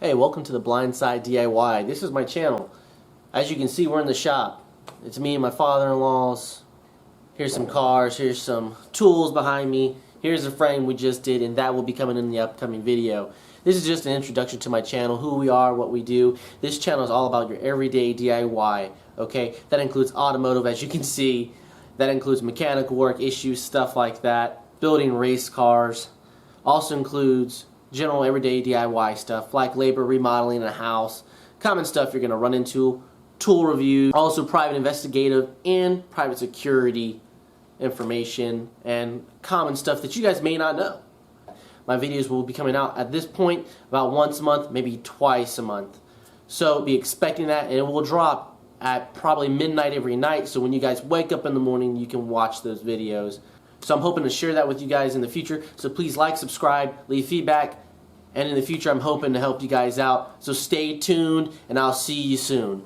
Hey, welcome to the Blindside DIY. This is my channel. As you can see, we're in the shop. It's me and my father-in-law's. Here's some cars, here's some tools behind me. Here's a frame we just did, and that will be coming in the upcoming video. This is just an introduction to my channel, who we are, what we do. This channel is all about your everyday DIY, okay? That includes automotive, as you can see. That includes mechanical work, issues, stuff like that. Building race cars. Also includes general everyday DIY stuff like labor, remodeling a house, common stuff you're going to run into, tool reviews, also private investigative and private security information, and common stuff that you guys may not know. My videos will be coming out at this point about once a month, maybe twice a month. So be expecting that, and it will drop at probably midnight every night, so when you guys wake up in the morning you can watch those videos. So I'm hoping to share that with you guys in the future, so please like, subscribe, leave feedback, and in the future I'm hoping to help you guys out. So stay tuned, and I'll see you soon.